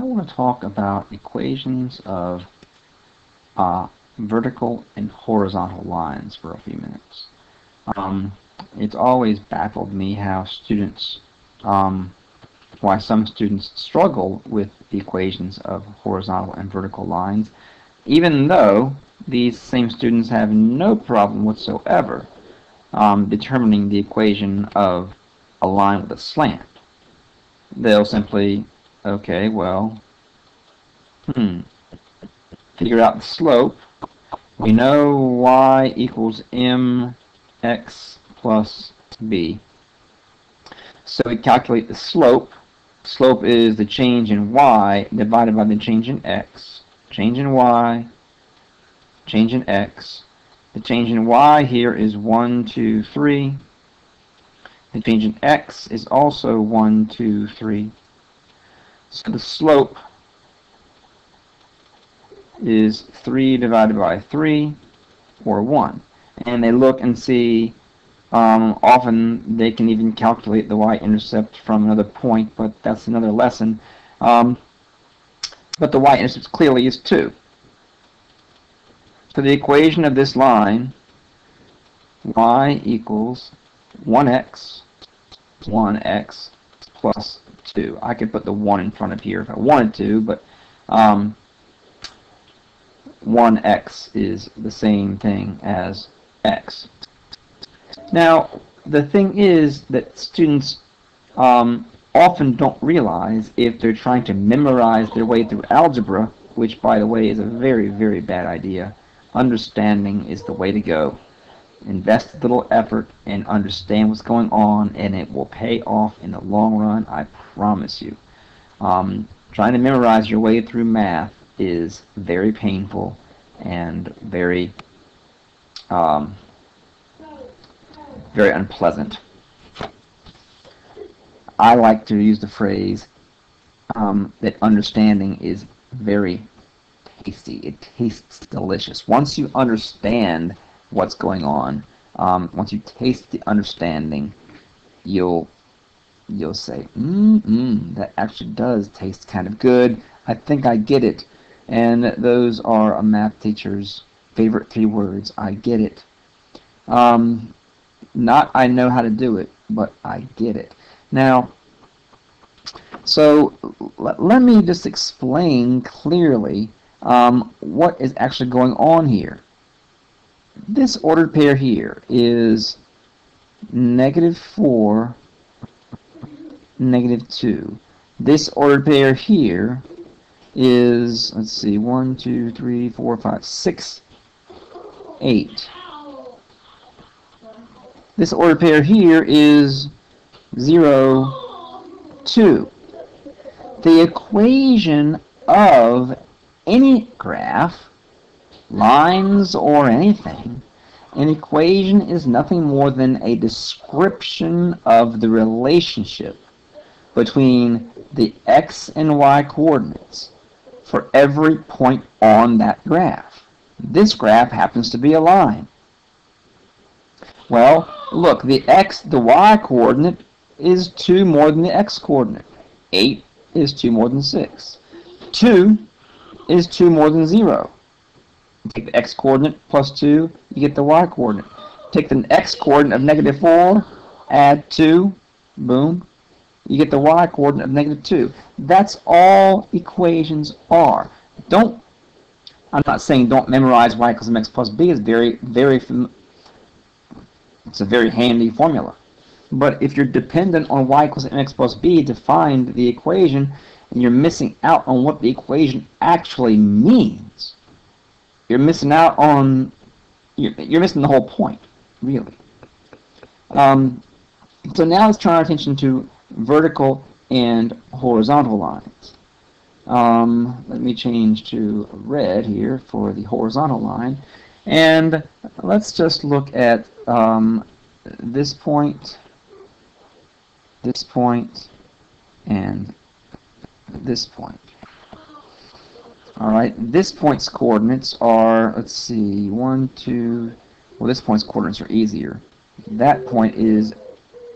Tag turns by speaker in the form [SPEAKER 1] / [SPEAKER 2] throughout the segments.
[SPEAKER 1] want to talk about equations of vertical and horizontal lines for a few minutes. Um, it's always baffled me how why some students struggle with the equations of horizontal and vertical lines, even though these same students have no problem whatsoever determining the equation of a line with a slant. They'll simply, okay, well, figure out the slope. We know y equals mx plus b. So we calculate the slope. Slope is the change in y divided by the change in x. Change in y, change in x. The change in y here is 1, 2, 3. The change in x is also 1, 2, 3. So the slope is 3 divided by 3, or 1. And they look and see, often they can even calculate the y-intercept from another point, but that's another lesson. But the y-intercept clearly is 2. So the equation of this line, y equals 1x plus 2. I could put the 1 in front of here if I wanted to, but 1x is the same thing as x. Now, the thing is that students often don't realize, if they're trying to memorize their way through algebra, which, by the way, is a very, very bad idea, understanding is the way to go. Invest a little effort and understand what's going on, and it will pay off in the long run, I promise you. Trying to memorize your way through math is very painful and very very unpleasant. I like to use the phrase that understanding is very tasty. It tastes delicious. Once you understand what's going on, once you taste the understanding, you'll say, that actually does taste kind of good. I think I get it. And those are a math teacher's favorite 3 words. I get it. Not I know how to do it, but I get it. Now, so let me just explain clearly what is actually going on here. This ordered pair here is -4, -2. This ordered pair here is, let's see, 1, 2, 3, 4, 5, 6, 8. This ordered pair here is 0, 2. The equation of any graph, lines or anything, an equation is nothing more than a description of the relationship between the x and y coordinates for every point on that graph. This graph happens to be a line. Well, look, the y coordinate is 2 more than the x coordinate. 8 is 2 more than 6. 2 is 2 more than 0. Take the x coordinate plus 2, you get the y coordinate. Take the x coordinate of -4, add 2, boom, you get the y coordinate of -2. That's all equations are. I'm not saying don't memorize y equals mx plus b. It's it's a very handy formula. But if you're dependent on y equals mx plus b to find the equation, and you're missing out on what the equation actually means, you're missing out on, you're missing the whole point, really. So now let's turn our attention to vertical and horizontal lines. Let me change to red here for the horizontal line. And let's just look at this point, and this point. All right, this point's coordinates are, let's see, 1, 2, well, this point's coordinates are easier. That point is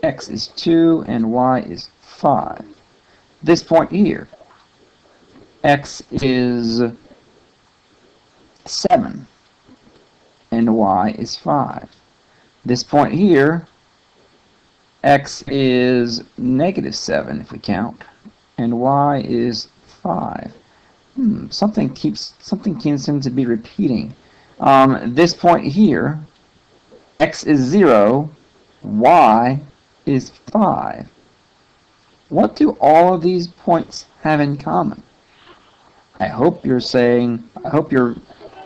[SPEAKER 1] x is 2 and y is 5. This point here, x is 7 and y is 5. This point here, x is -7 if we count, and y is 5. Something seems to be repeating. This point here, x is 0, y is 5. What do all of these points have in common? I hope you're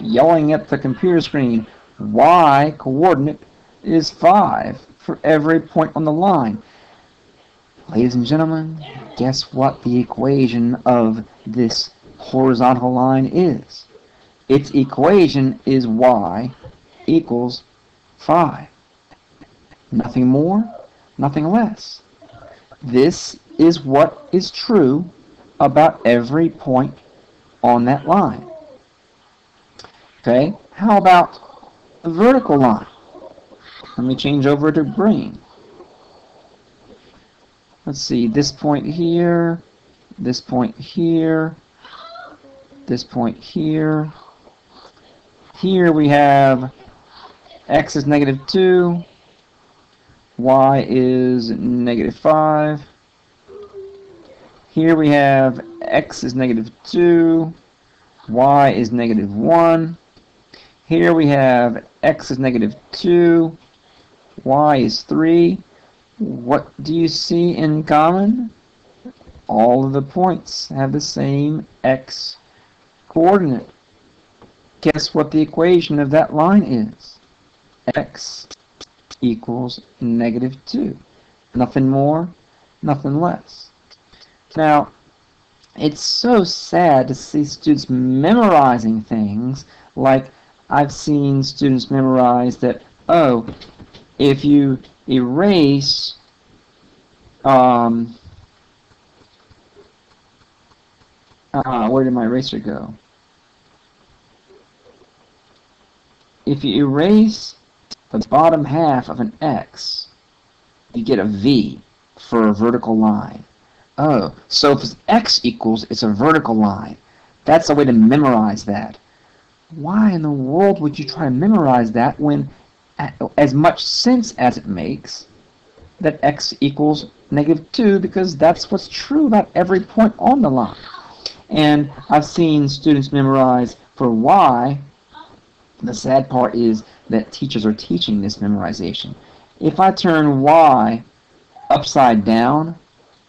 [SPEAKER 1] yelling at the computer screen, y coordinate is 5 for every point on the line. Ladies and gentlemen, guess what the equation of this horizontal line is? Its equation is y equals 5. Nothing more, nothing less. This is what is true about every point on that line. Okay, how about the vertical line? Let me change over to green. Let's see, this point here, this point here, this point here. Here we have x is -2, y is -5. Here we have x is -2, y is -1. Here we have x is -2, y is 3. What do you see in common? All of the points have the same x coordinate. Guess what the equation of that line is? X equals -2. Nothing more, nothing less. Now, it's so sad to see students memorizing things like I've seen students memorize that, oh, if you erase where did my eraser go? If you erase the bottom half of an X, you get a V for a vertical line. Oh, so if X equals, it's a vertical line. That's a way to memorize that. Why in the world would you try to memorize that when, as much sense as it makes, that X equals -2, because that's what's true about every point on the line. And I've seen students memorize for Y. The sad part is that teachers are teaching this memorization. If I turn Y upside down,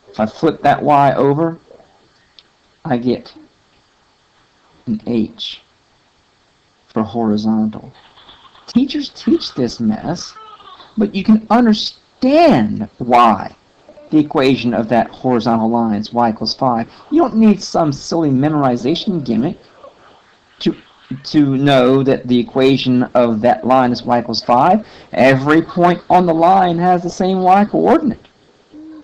[SPEAKER 1] if I flip that Y over, I get an H for horizontal. Teachers teach this mess, but you can understand why the equation of that horizontal line is y equals 5. You don't need some silly memorization gimmick to know that the equation of that line is y equals 5. Every point on the line has the same y coordinate.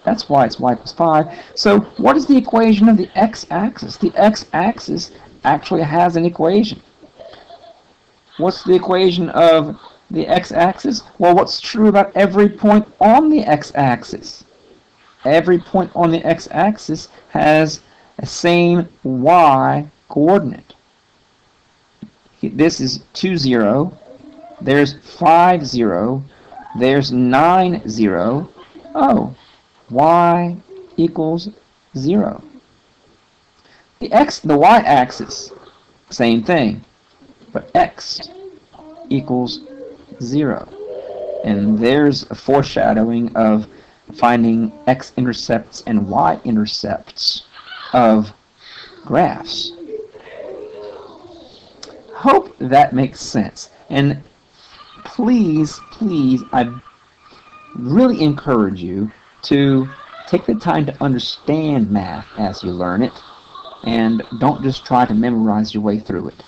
[SPEAKER 1] That's why it's y equals 5. So what is the equation of the x-axis? The x-axis actually has an equation. What's the equation of the x-axis? Well, what's true about every point on the x-axis? Every point on the x-axis has the same y coordinate. This is 2, 0. There's 5, 0. There's 9, 0. Oh, y equals 0. The y-axis, same thing, but x equals 0. And there's a foreshadowing of finding x-intercepts and y-intercepts of graphs. Hope that makes sense. And please, I really encourage you to take the time to understand math as you learn it, and don't just try to memorize your way through it.